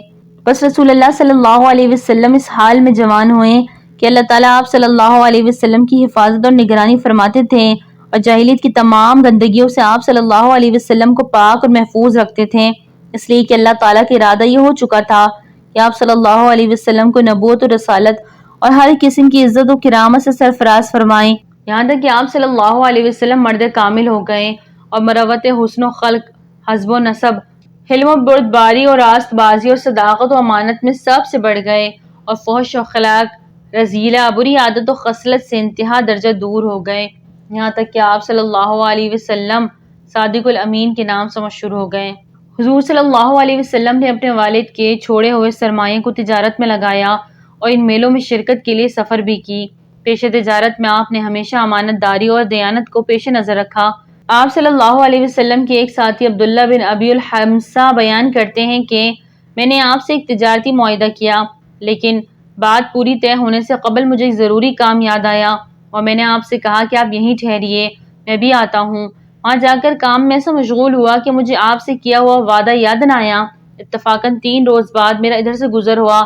بس رسول اللہ صلی اللہ علیہ وسلم اس حال میں جوان ہوئے کہ اللہ تعالیٰ آپ صلی اللہ علیہ وسلم کی حفاظت اور نگرانی فرماتے تھے اور جاہلیت کی تمام گندگیوں سے آپ صلی اللہ علیہ وسلم کو پاک اور محفوظ رکھتے تھے، اس لیے کہ اللہ تعالیٰ کا ارادہ یہ ہو چکا تھا کہ آپ صلی اللہ علیہ وسلم کو نبوت و رسالت اور ہر قسم کی عزت و کرامت سے سرفراز فرمائیں، یہاں تک کہ آپ صلی اللہ علیہ وسلم مرد کامل ہو گئے اور مروت حسن و خلق، حسب و نسب، حلم و بردباری اور راست بازی اور صداقت و امانت میں سب سے بڑھ گئے اور فحش و اخلاق رذیلہ، بری عادت و خصلت سے انتہا درجہ دور ہو گئے، یہاں تک کہ آپ صلی اللہ علیہ وسلم صادق الامین کے نام سے مشہور ہو گئے۔ حضور صلی اللہ علیہ وسلم نے اپنے والد کے چھوڑے ہوئے سرمایے کو تجارت میں لگایا اور ان میلوں میں شرکت کے لیے سفر بھی کی۔ پیش تجارت میں آپ نے ہمیشہ امانت داری اور دیانت کو پیش نظر رکھا۔ آپ صلی اللہ علیہ وسلم کے ایک ساتھی عبداللہ بن ابی الحمصہ بیان کرتے ہیں کہ میں نے آپ سے ایک تجارتی معاہدہ کیا، لیکن بات پوری طے ہونے سے قبل مجھے ایک ضروری کام یاد آیا اور میں نے آپ سے کہا کہ آپ یہیں ٹھہریے، میں بھی آتا ہوں۔ وہاں جا کر کام میں ایسا مشغول ہوا کہ مجھے آپ سے کیا ہوا وعدہ یاد نہ آیا۔ اتفاقاً 3 روز بعد میرا ادھر سے گزر ہوا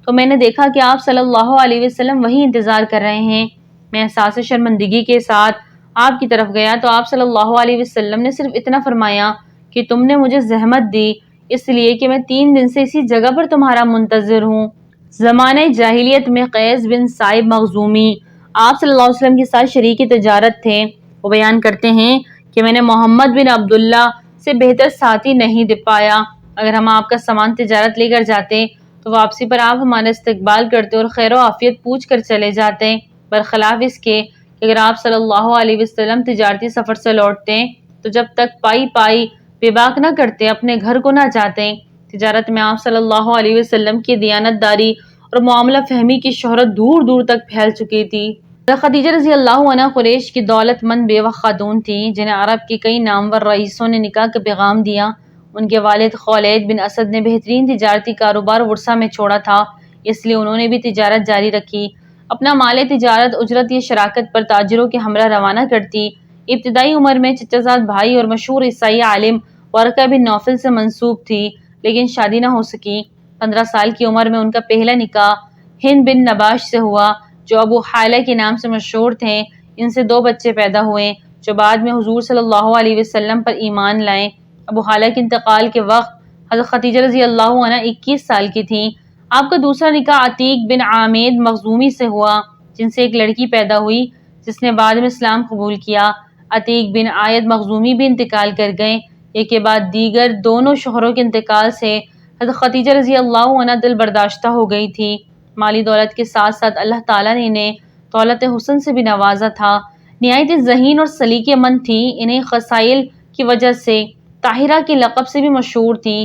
تو میں نے دیکھا کہ آپ صلی اللہ علیہ وسلم وہیں انتظار کر رہے ہیں۔ میں احساس شرمندگی کے ساتھ آپ کی طرف گیا تو آپ صلی اللہ علیہ وسلم نے صرف اتنا فرمایا کہ تم نے مجھے زحمت دی اس لیے کہ میں 3 دن سے اسی جگہ پر تمہارا منتظر ہوں۔ زمانہ جاہلیت میں قیس بن صائب مخزومی آپ صلی اللہ علیہ وسلم کے ساتھ شریک تجارت تھے۔ وہ بیان کرتے ہیں کہ میں نے محمد بن عبداللہ سے بہتر ساتھی نہیں پایا۔ اگر ہم آپ کا سامان تجارت لے کر جاتے تو واپسی پر آپ ہمارا استقبال کرتے اور خیر و عافیت پوچھ کر چلے جاتے، برخلاف اس کے کہ اگر آپ صلی اللہ علیہ وسلم تجارتی سفر سے لوٹتے تو جب تک پائی بے باک نہ کرتے اپنے گھر کو نہ جاتے۔ تجارت میں آپ صلی اللہ علیہ وسلم کی دیانت داری اور معاملہ فہمی کی شہرت دور دور تک پھیل چکی تھی۔ خدیجہ رضی اللہ عنہ قریش کی دولت مند بیوہ خاتون تھی جنہیں عرب کے کئی نامور رئیسوں نے نکاح کا پیغام دیا۔ ان کے والد خولید بن اسد نے بہترین تجارتی کاروبار ورثہ میں چھوڑا تھا، اس لیے انہوں نے بھی تجارت جاری رکھی۔ اپنا مال تجارت، اجرت یا شراکت پر تاجروں کے ہمراہ روانہ کرتی۔ ابتدائی عمر میں چچا زاد بھائی اور مشہور عیسائی عالم ورقہ بن نوفل سے منسوب تھی، لیکن شادی نہ ہو سکی۔ 15 سال کی عمر میں ان کا پہلا نکاح ہند بن نباش سے ہوا، جو ابو حالہ کے نام سے مشہور تھے۔ ان سے 2 بچے پیدا ہوئے، جو بعد میں حضور صلی اللہ علیہ وسلم پر ایمان لائے۔ ابو حالہ کے انتقال کے وقت حضرت خدیجہ رضی اللہ عنہ 21 سال کی تھیں۔ آپ کا دوسرا نکاح عتیق بن عامد مخزومی سے ہوا، جن سے ایک لڑکی پیدا ہوئی جس نے بعد میں اسلام قبول کیا۔ عتیق بن عائد مخزومی بھی انتقال کر گئے۔ ایک کے بعد دیگر دونوں شوہروں کے انتقال سے حضرت خدیجہ رضی اللہ عنہ دل برداشتہ ہو گئی تھی۔ مالی دولت کے ساتھ ساتھ اللہ تعالیٰ نے انہیں دولت حسن سے بھی نوازا تھا۔ نہایت ذہین اور سلیقہ مند تھی۔ انہیں خصائل کی وجہ سے طاہرہ کے لقب سے بھی مشہور تھی۔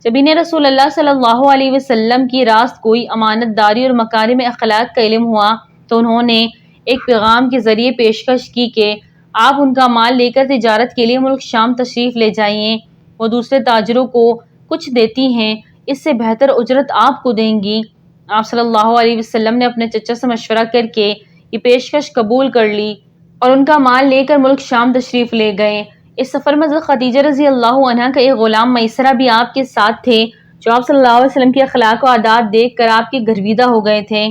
جب انہیں رسول اللہ صلی اللہ علیہ وسلم کی راست گوئی، امانت داری اور مکارم اخلاق کا علم ہوا تو انہوں نے ایک پیغام کے ذریعے پیشکش کی کہ آپ ان کا مال لے کر تجارت کے لیے ملک شام تشریف لے جائیں۔ وہ دوسرے تاجروں کو کچھ دیتی ہیں، اس سے بہتر اجرت آپ کو دیں گی۔ آپ صلی اللہ علیہ وسلم نے اپنے چچا سے مشورہ کر کے یہ پیشکش قبول کر لی اور ان کا مال لے کر ملک شام تشریف لے گئے۔ اس سفر میں حضرت خدیجہ رضی اللہ عنہا کا ایک غلام میسرہ بھی آپ کے ساتھ تھے، جو آپ صلی اللہ علیہ وسلم کے اخلاق و عادات دیکھ کر آپ کے گرویدہ ہو گئے تھے۔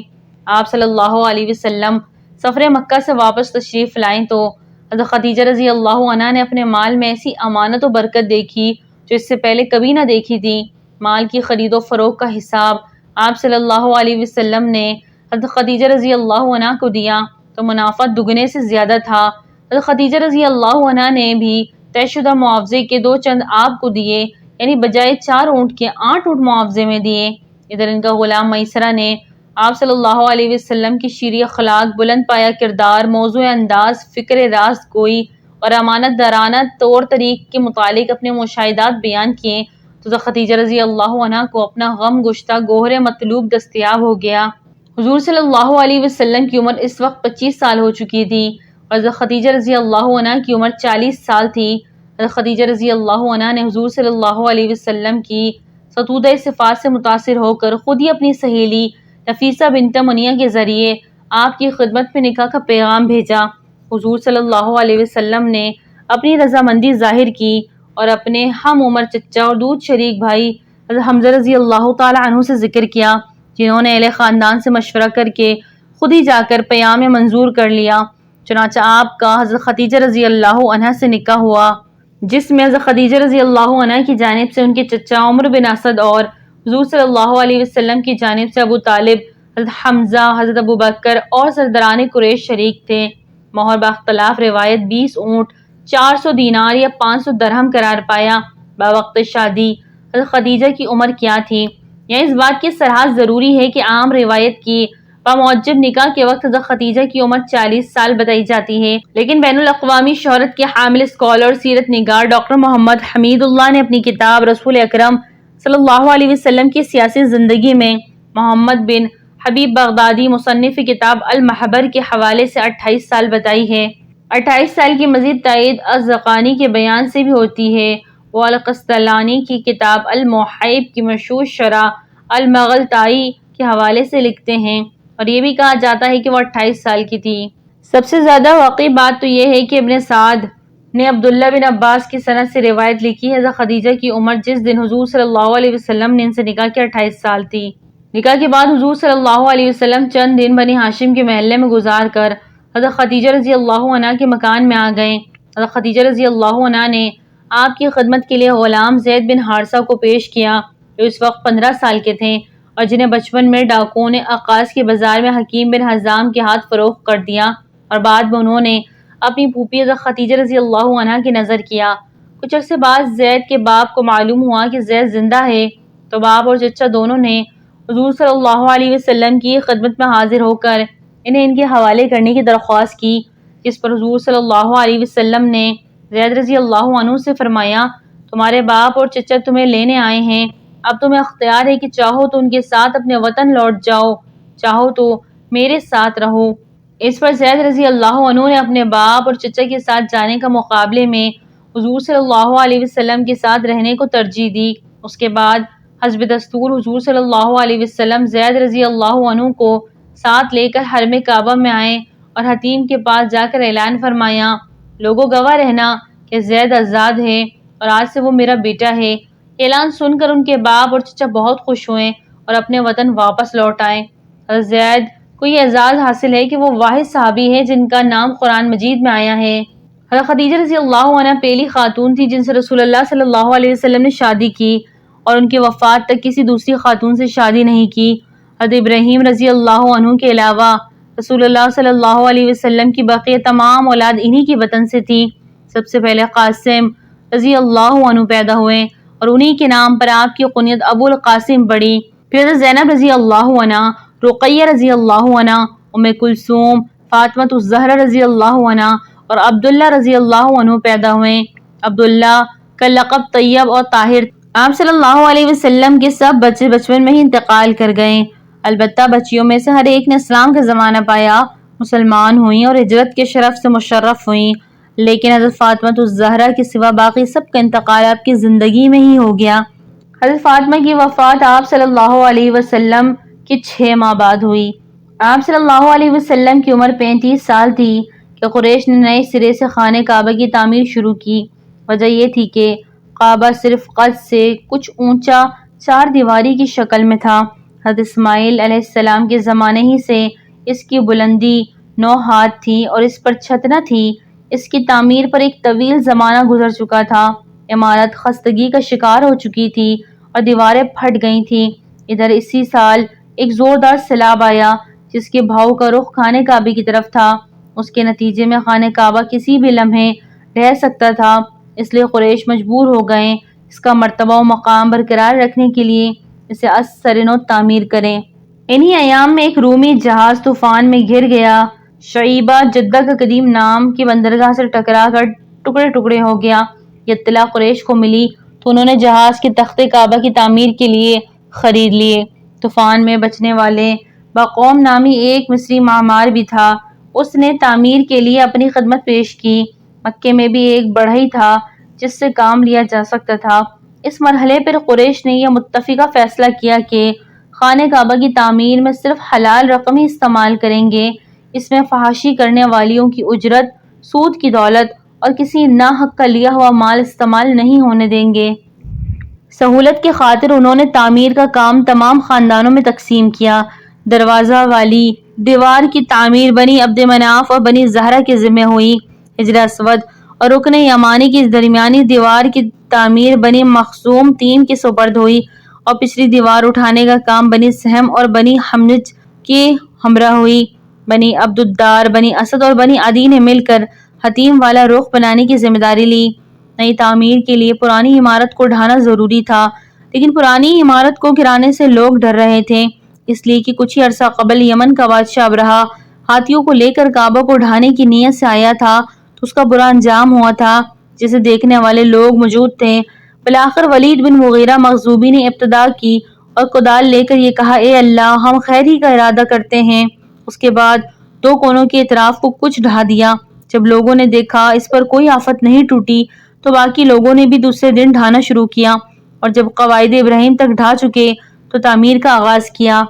آپ صلی اللہ علیہ وسلم سفر مکہ سے واپس تشریف لائیں تو حضرت خدیجہ رضی اللہ عنہا نے اپنے مال میں ایسی امانت و برکت دیکھی جو اس سے پہلے کبھی نہ دیکھی تھی۔ مال کی خرید و فروخت کا حساب آپ صلی اللہ علیہ وسلم نے حضرت خدیجہ رضی اللہ عنہا کو دیا تو منافع دگنے سے زیادہ تھا۔ حضرت خدیجہ رضی اللہ عنہا نے بھی طے شدہ معاوضے کے 2 چند آپ کو دیے، یعنی بجائے 4 اونٹ کے 8 اونٹ معاوضے میں دیے۔ ادھر ان کا غلام میسرہ نے آپ صلی اللہ علیہ وسلم کی شیریں اخلاق، بلند پایہ کردار، موضوع انداز، فکر راست گوئی اور امانت دارانہ طور طریق کے متعلق اپنے مشاہدات بیان کیے تو حضرت خدیجہ رضی اللہ عنہا کو اپنا غم گشتہ گوہر مطلوب دستیاب ہو گیا۔ حضور صلی اللہ علیہ وسلم کی عمر اس وقت 25 سال ہو چکی تھی اور حضرت خدیجہ رضی اللہ عنہا کی عمر 40 سال تھی۔ حضرت خدیجہ رضی اللہ عنہا نے حضور صلی اللہ علیہ وسلم کی ستودہ صفات سے متاثر ہو کر خود ہی اپنی سہیلی نفیسہ بنت منیہ کے ذریعے آپ کی خدمت میں نکاح کا پیغام بھیجا۔ حضور صلی اللہ علیہ وسلم نے اپنی رضامندی ظاہر کی اور اپنے ہم عمر چچا اور دودھ شریک بھائی حضرت حمزہ رضی اللہ تعالی عنہ سے ذکر کیا، جنہوں نے اہل خاندان سے مشورہ کر کے خود ہی جا کر پیام منظور کر لیا۔ چنانچہ آپ کا حضرت خدیجہ رضی اللہ عنہا سے نکاح ہوا، جس میں حضرت خدیجہ رضی اللہ عنہا کی جانب سے ان کے چچا عمر بن اسد اور حضور صلی اللہ علیہ وسلم کی جانب سے ابو طالب، حضرت حمزہ، حضرت ابو بکر اور سرداران قریش شریک تھے۔ مہر باختلاف روایت 20 اونٹ، 400 دینار یا 500 درہم قرار پایا۔ بوقت شادی حضرت خدیجہ کی عمر کیا تھی؟ یہاں اس بات کی صراحت ضروری ہے کہ عام روایت کی بموجب نکاح کے وقت حضرت خدیجہ کی عمر 40 سال بتائی جاتی ہے، لیکن بین الاقوامی شہرت کے حامل اسکالر اور سیرت نگار ڈاکٹر محمد حمید اللہ نے اپنی کتاب رسول اکرم صلی اللہ علیہ وسلم کی سیاسی زندگی میں محمد بن حبیب بغدادی مصنف کتاب المحبر کے حوالے سے 28 سال بتائی ہے۔ 28 سال کی مزید تائید الزغانی کے بیان سے بھی ہوتی ہے۔ وہ القسطلانی کی کتاب المحیب کی مشہور شرح المغلطائی کے حوالے سے لکھتے ہیں اور یہ بھی کہا جاتا ہے کہ وہ 28 سال کی تھی۔ سب سے زیادہ واقعی بات تو یہ ہے کہ ابن سعد نے عبداللہ بن عباس کی سند سے روایت لکھی ہے حضرت خدیجہ کی عمر جس دن حضور صلی اللہ علیہ وسلم نے ان سے نکاح کیا 28 سال تھی۔ نکاح کے بعد حضور صلی اللہ علیہ وسلم چند دن بنی ہاشم کے محلے میں گزار کر حضرت خدیجہ رضی اللہ عنہا کے مکان میں آ گئے۔ حضرت خدیجہ رضی اللہ عنہا نے آپ کی خدمت کے لیے غلام زید بن حارثہ کو پیش کیا، جو اس وقت 15 سال کے تھے اور جنہیں بچپن میں ڈاکوؤں نے عکاظ کے بازار میں حکیم بن حزام کے ہاتھ فروخت کر دیا اور بعد میں انہوں نے اپنی پھوپھی حضرت خدیجہ رضی اللہ عنہا کی نظر کیا۔ کچھ عرصے بعد زید کے باپ کو معلوم ہوا کہ زید زندہ ہے تو باپ اور چچا دونوں نے حضور صلی اللہ علیہ وسلم کی خدمت میں حاضر ہو کر انہیں ان کے حوالے کرنے کی درخواست کی، جس پر حضور صلی اللہ علیہ وسلم نے زید رضی اللہ عنہ سے فرمایا تمہارے باپ اور چچا تمہیں لینے آئے ہیں، اب تمہیں اختیار ہے کہ چاہو تو ان کے ساتھ اپنے وطن لوٹ جاؤ، چاہو تو میرے ساتھ رہو۔ اس پر زید رضی اللہ عنہ نے اپنے باپ اور چچا کے ساتھ جانے کا مقابلے میں حضور صلی اللہ علیہ وسلم کے ساتھ رہنے کو ترجیح دی۔ اس کے بعد حسب دستور حضور صلی اللہ علیہ وسلم زید رضی اللہ عنہ کو ساتھ لے کر حرم کعبہ میں آئے اور حتیم کے پاس جا کر اعلان فرمایا، لوگوں گواہ رہنا کہ زید آزاد ہے اور آج سے وہ میرا بیٹا ہے۔ اعلان سن کر ان کے باپ اور چچا بہت خوش ہوئے اور اپنے وطن واپس لوٹ آئے۔ حضرت زید کو یہ اعزاز حاصل ہے کہ وہ واحد صحابی ہیں جن کا نام قرآن مجید میں آیا ہے۔ حضرت خدیجہ رضی اللہ عنہ پہلی خاتون تھی جن سے رسول اللہ صلی اللہ علیہ وسلم نے شادی کی اور ان کی وفات تک کسی دوسری خاتون سے شادی نہیں کی۔ حضرت ابراہیم رضی اللہ عنہ کے علاوہ رسول اللہ صلی اللہ علیہ وسلم کی بقیہ تمام اولاد انہی کے وطن سے تھی۔ سب سے پہلے قاسم رضی اللہ عنہ پیدا ہوئے اور انہی کے نام پر آپ کی کنیت ابو القاسم پڑی۔ پھر حضرت زینب رضی اللہ عنہ، رقیہ رضی اللہ عنہ، ام کلثوم، فاطمہ الزہرا رضی اللہ عنہ اور عبداللہ رضی اللہ عنہ پیدا ہوئے۔ عبداللہ کا لقب طیب اور طاہر۔ آپ صلی اللہ علیہ وسلم کے سب بچے بچپن میں ہی انتقال کر گئے، البتہ بچیوں میں سے ہر ایک نے اسلام کا زمانہ پایا، مسلمان ہوئیں اور ہجرت کے شرف سے مشرف ہوئیں، لیکن حضرت فاطمہ الزہرا کے سوا باقی سب کا انتقال آپ کی زندگی میں ہی ہو گیا۔ حضرت فاطمہ کی وفات آپ صلی اللہ علیہ وسلم کے 6 ماہ بعد ہوئی۔ آپ صلی اللہ علیہ وسلم کی عمر 35 سال تھی کہ قریش نے نئے سرے سے خانہ کعبہ کی تعمیر شروع کی۔ وجہ یہ تھی کہ کعبہ صرف قد سے کچھ اونچا 4 دیواری کی شکل میں تھا۔ حضرت اسماعیل علیہ السلام کے زمانے ہی سے اس کی بلندی 9 ہاتھ تھی اور اس پر چھت نہ تھی۔ اس کی تعمیر پر ایک طویل زمانہ گزر چکا تھا۔ عمارت خستگی کا شکار ہو چکی تھی اور دیواریں پھٹ گئی تھیں۔ ادھر اسی سال ایک زوردار سیلاب آیا جس کے بہاؤ کا رخ خانہ کعبہ کی طرف تھا۔ اس کے نتیجے میں خانہ کعبہ کسی بھی لمحے ڈھہ سکتا تھا، اس لیے قریش مجبور ہو گئے اس کا مرتبہ و مقام برقرار رکھنے کے لیے اسے از سر نو تعمیر کریں۔ انہی ایام میں ایک رومی جہاز طوفان میں گر گیا۔ شعیبہ جدہ کا قدیم نام کی بندرگاہ سے ٹکرا کر ٹکڑے ٹکڑے ہو گیا۔ یہ اطلاع قریش کو ملی تو انہوں نے جہاز کے تختے کعبہ کی تعمیر کے لیے خرید لیے۔ طوفان میں بچنے والے باقوم نامی ایک مصری معمار بھی تھا، اس نے تعمیر کے لیے اپنی خدمت پیش کی۔ مکے میں بھی ایک بڑھئی تھا جس سے کام لیا جا سکتا تھا۔ اس مرحلے پر قریش نے یہ متفقہ فیصلہ کیا کہ خانہ کعبہ کی تعمیر میں صرف حلال رقم ہی استعمال کریں گے، اس میں فحاشی کرنے والیوں کی اجرت، سود کی دولت اور کسی ناحق کا لیا ہوا مال استعمال نہیں ہونے دیں گے۔ سہولت کی خاطر انہوں نے تعمیر کا کام تمام خاندانوں میں تقسیم کیا۔ دروازہ والی دیوار کی تعمیر بنی عبد مناف اور بنی زہرہ کے ذمہ ہوئی۔ حجر اسود اور رکن یمانی کی درمیانی دیوار کی تعمیر بنی مخزوم 3 کے سپرد ہوئی اور پچھلی دیوار اٹھانے کا کام بنی سہم اور بنی حمنج کے ہمراہ ہوئی۔ بنی عبد الدار، بنی اسد اور بنی عدی نے مل کر حتیم والا رخ بنانے کی ذمہ داری لی۔ نئی تعمیر کے لیے پرانی عمارت کو ڈھانا ضروری تھا، لیکن پرانی عمارت کو گرانے سے لوگ ڈر رہے تھے، اس لیے کہ کچھ ہی عرصہ قبل یمن کا بادشاہ ابرہہ ہاتھیوں کو لے کر کعبہ کو ڈھانے کی نیت سے آیا تھا تو اس کا برا انجام ہوا تھا، جسے دیکھنے والے لوگ موجود تھے۔ بالآخر ولید بن مغیرہ مخزومی نے ابتدا کی اور کدال لے کر یہ کہا، اے اللہ، ہم خیر ہی کا ارادہ کرتے ہیں۔ اس کے بعد 2 کونوں کے اطراف کو کچھ ڈھا دیا۔ جب لوگوں نے دیکھا اس پر کوئی آفت نہیں ٹوٹی تو باقی لوگوں نے بھی دوسرے دن ڈھانا شروع کیا اور جب قواعد ابراہیم تک ڈھا چکے تو تعمیر کا آغاز کیا۔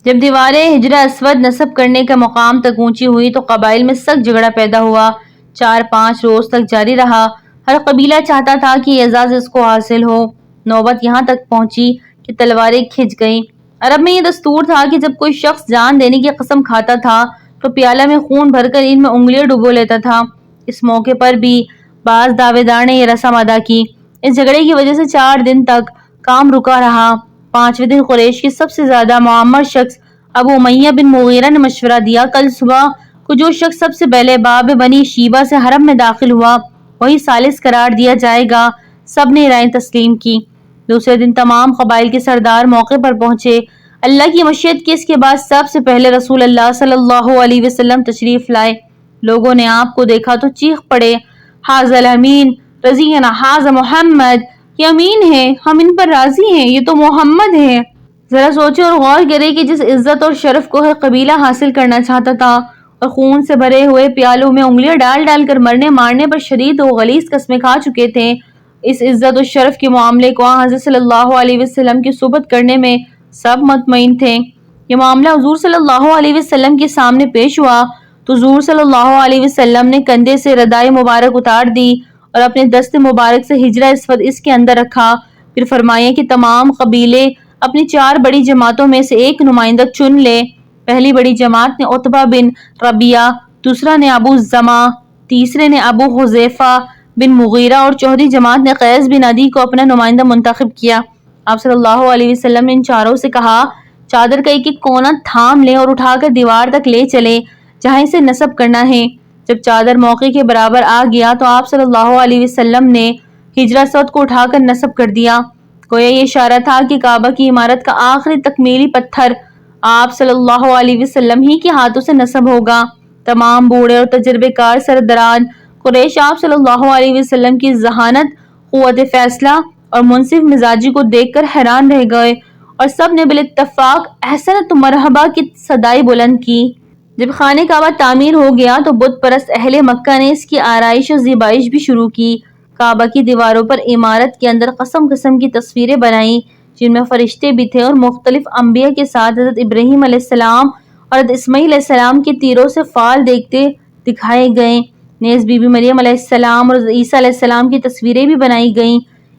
جب دیواریں حجر اسود نصب کرنے کے مقام تک اونچی ہوئی تو قبائل میں سخت جھگڑا پیدا ہوا۔ 4-5 روز تک جاری رہا۔ ہر قبیلہ چاہتا تھا کہ یہ اعزاز اس کو حاصل ہو۔ نوبت یہاں تک پہنچی کہ تلواریں کھنچ گئیں۔ عرب میں یہ دستور تھا کہ جب کوئی شخص جان دینے کی قسم کھاتا تھا تو پیالہ میں خون بھر کر ان میں انگلیاں ڈبو لیتا تھا۔ اس موقع پر بھی بعض دعوے دار نے یہ رسم ادا کی۔ اس جھگڑے کی وجہ سے 4 دن تک کام رکا رہا۔ 5ویں دن قریش کی سب سے زیادہ معمر شخص ابو امیہ بن مغیرہ نے مشورہ دیا، کل صبح کو جو شخص سب سے پہلے باب بنی شیبہ سے حرم میں داخل ہوا وہی ثالث قرار دیا جائے گا۔ سب نے رائے تسلیم کی۔ دوسرے دن تمام قبائل کے سردار موقع پر پہنچے۔ اللہ کی مشیت کی اس کے بعد سب سے پہلے رسول اللہ صلی اللہ علیہ وسلم تشریف لائے۔ لوگوں نے آپ کو دیکھا تو چیخ پڑے، ھذا الامین، رضینا ھذا محمد، یہ امین ہے، ہم ان پر راضی ہیں، یہ تو محمد ہے۔ ذرا سوچے اور غور کرے کہ جس عزت اور شرف کو ہر قبیلہ حاصل کرنا چاہتا تھا اور خون سے بھرے ہوئے پیالوں میں انگلیاں ڈال ڈال کر مرنے مارنے پر شدید و غلیظ قسمیں کھا چکے تھے، اس عزت و شرف کے معاملے کو حضرت صلی اللہ علیہ وسلم کی صحبت کرنے میں سب مطمئن تھے۔ یہ معاملہ حضور صلی اللہ علیہ وسلم کے سامنے پیش ہوا تو حضور صلی اللہ علیہ وسلم نے کندھے سے ردائے مبارک اتار دی اور اپنے دست مبارک سے حجرہ اسود اس کے اندر رکھا. پھر فرمایا کہ تمام قبیلے اپنی 4 بڑی جماعتوں میں سے ایک نمائندہ چن لے. پہلی بڑی جماعت نے عتبہ بن ربیعہ، دوسرا نے ابو زمعہ، تیسرے نے ابو حذیفہ بن مغیرہ اور چوتھی جماعت نے قیس بن عدی کو اپنا نمائندہ منتخب کیا. آپ صلی اللہ علیہ وسلم نے ان چاروں سے کہا چادر کا ایک ایک کونا تھام لیں اور اٹھا کر دیوار تک لے چلے جہاں اسے نصب کرنا ہے. جب چادر موقع کے برابر آ گیا تو آپ صلی اللہ علیہ وسلم نے حجرہ اسود کو اٹھا کر نصب کر دیا. گویا یہ اشارہ تھا کہ کعبہ کی عمارت کا آخری تکمیلی پتھر آپ صلی اللہ علیہ وسلم ہی کے ہاتھوں سے نصب ہوگا. تمام بوڑھے اور تجربے کار سرداران قریش آپ صلی اللہ علیہ وسلم کی ذہانت، قوت فیصلہ اور منصف مزاجی کو دیکھ کر حیران رہ گئے اور سب نے بالاتفاق احسنت مرحبا کی صدائیں بلند کی. جب خانہ کعبہ تعمیر ہو گیا تو بت پرست اہل مکہ نے اس کی آرائش اور زیبائش بھی شروع کی. کعبہ کی دیواروں پر عمارت کے اندر قسم قسم کی تصویریں بنائیں جن میں فرشتے بھی تھے اور مختلف انبیاء کے ساتھ حضرت ابراہیم علیہ السلام اور حضرت اسماعیل علیہ السلام کے تیروں سے فال دیکھتے دکھائے گئے. نیز بی بی مریم علیہ السلام اور عیسیٰ علیہ السلام کی تصویریں بھی بنائی گئیں.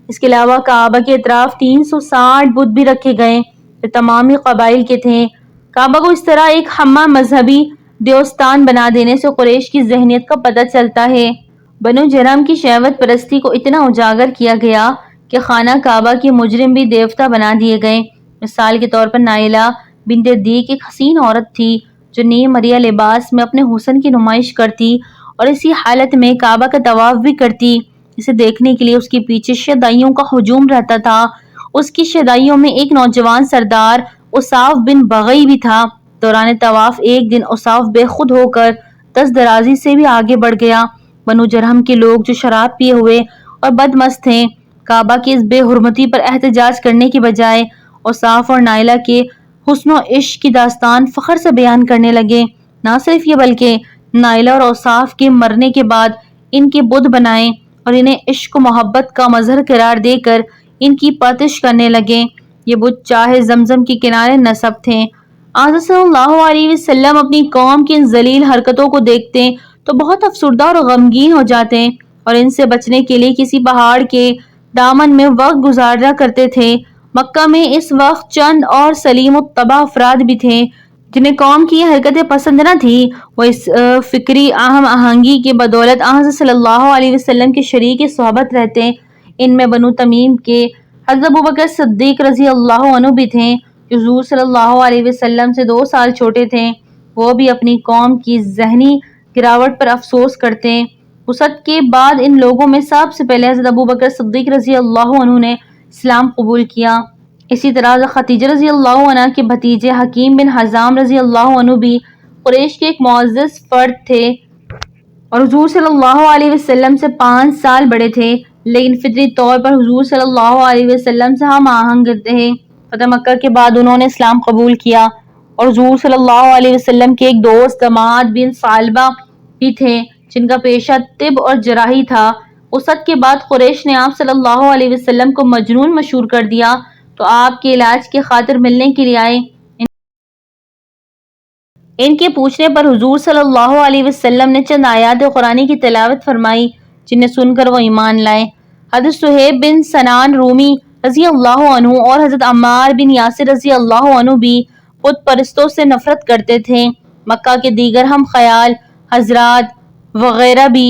اس کے علاوہ کعبہ کے اطراف 360 بت بھی رکھے گئے جو تمامی قبائل کے تھے. کعبہ کو اس طرح ایک ہمہ مذہبی دیوستان بنا دینے سے قریش کی ذہنیت کا پتہ چلتا ہے. بنو جرم کی شہوت پرستی کو اتنا اجاگر کیا گیا کہ خانہ کعبہ کے مجرم بھی دیوتا بنا دیے گئے. مثال کے طور پر نائلہ بنت دیق ایک حسین عورت تھی جو نیم مریا لباس میں اپنے حسن کی نمائش کرتی اور اسی حالت میں کعبہ کا طواف بھی کرتی. اسے دیکھنے کے لیے اس کے پیچھے شیدائیوں کا ہجوم رہتا تھا. اس کی شیدائیوں میں ایک نوجوان سردار اصاف بن بغی بھی تھا. دوران طواف ایک دن اصاف بے خود ہو کر دست درازی سے بھی آگے بڑھ گیا. بنو جرہم کے لوگ جو شراب پیے ہوئے اور بدمست تھے کعبہ کی اس بے حرمتی پر احتجاج کرنے کی بجائے اصاف اور نائلہ کے حسن و عشق کی داستان فخر سے بیان کرنے لگے. نہ صرف یہ بلکہ نائلہ اور اصاف کے مرنے کے بعد ان کے بت بنائے اور انہیں عشق و محبت کا مظہر قرار دے کر ان کی پرستش کرنے لگے. یہ بت چاہے زمزم کے کنارے نصب تھے. آقا صلی اللہ علیہ وسلم اپنی قوم کی ان ذلیل حرکتوں کو دیکھتے تو بہت افسردہ اور غمگین ہو جاتے اور ان سے بچنے کے لیے کسی پہاڑ کے دامن میں وقت گزارا کرتے تھے. مکہ میں اس وقت چند اور سلیم الطبع افراد بھی تھے جنہیں قوم کی یہ حرکتیں پسند نہ تھی. وہ اس فکری اہم آہنگی کے بدولت آقا صلی اللہ علیہ وسلم کے شریک صحبت رہتے. ان میں بنو تمیم کے حضرت ابوبکر صدیق رضی اللہ عنہ بھی تھے جو حضور صلی اللہ علیہ وسلم سے 2 سال چھوٹے تھے. وہ بھی اپنی قوم کی ذہنی گراوٹ پر افسوس کرتے. وسعت کے بعد ان لوگوں میں سب سے پہلے حضرت ابوبکر صدیق رضی اللہ عنہ نے اسلام قبول کیا. اسی طرح حضرت خدیجہ رضی اللہ عنہ کے بھتیجے حکیم بن حزام رضی اللہ عنہ بھی قریش کے ایک معزز فرد تھے اور حضور صلی اللہ علیہ وسلم سے 5 سال بڑے تھے لیکن فطری طور پر حضور صلی اللہ علیہ وسلم سے ہم آہنگ تھے. فتح مکہ کے بعد انہوں نے اسلام قبول کیا اور حضور صلی اللہ علیہ وسلم کے ایک دوست دماد بن ثعلبہ بھی تھے جن کا پیشہ طب اور جراحی تھا. وسعت کے بعد قریش نے آپ صلی اللہ علیہ وسلم کو مجنون مشہور کر دیا تو آپ کے علاج کی خاطر ملنے کے لیے آئے. ان کے پوچھنے پر حضور صلی اللہ علیہ وسلم نے چند آیات قرآنی کی تلاوت فرمائی جنہیں سن کر وہ ایمان لائے. حضرت صہیب بن سنان رومی رضی اللہ عنہ اور حضرت عمار بن یاسر رضی اللہ عنہ بھی بت پرستوں سے نفرت کرتے تھے. مکہ کے دیگر ہم خیال حضرات وغیرہ بھی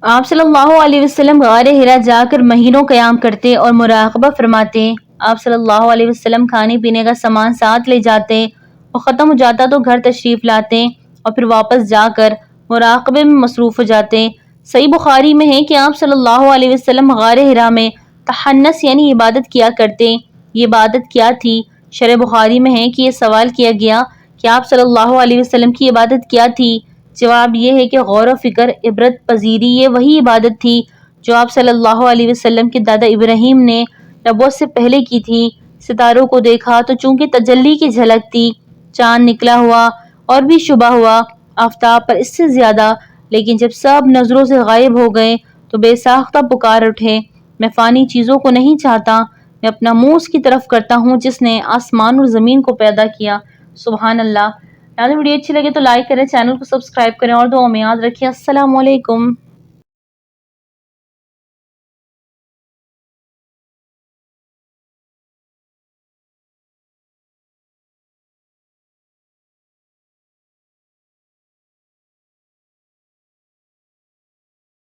آپ صلی اللہ علیہ وسلم غار حرا جا کر مہینوں قیام کرتے اور مراقبہ فرماتے. آپ صلی اللہ علیہ وسلم کھانے پینے کا سامان ساتھ لے جاتے. وہ ختم ہو جاتا تو گھر تشریف لاتے اور پھر واپس جا کر مراقبے میں مصروف ہو جاتے. صحیح بخاری میں ہے کہ آپ صلی اللہ علیہ وسلم غار حرا میں تحنس یعنی عبادت کیا کرتے. یہ عبادت کیا تھی؟ شرح بخاری میں ہے کہ یہ سوال کیا گیا کہ آپ صلی اللہ علیہ وسلم کی عبادت کیا تھی؟ جواب یہ ہے کہ غور و فکر، عبرت پذیری، یہ وہی عبادت تھی جو آپ صلی اللہ علیہ وسلم کے دادا ابراہیم نے نبوت سے پہلے کی تھی. ستاروں کو دیکھا تو چونکہ تجلی کی جھلک تھی. چاند نکلا ہوا اور بھی شبہ ہوا آفتاب پر اس سے زیادہ، لیکن جب سب نظروں سے غائب ہو گئے تو بے ساختہ پکار اٹھے، میں فانی چیزوں کو نہیں چاہتا، میں اپنا منہ اس کی طرف کرتا ہوں جس نے آسمان اور زمین کو پیدا کیا. سبحان اللہ۔ اگر ویڈیو اچھی لگے تو لائک کریں، چینل کو سبسکرائب کریں اور دعاؤں میں یاد رکھیں۔ السلام علیکم۔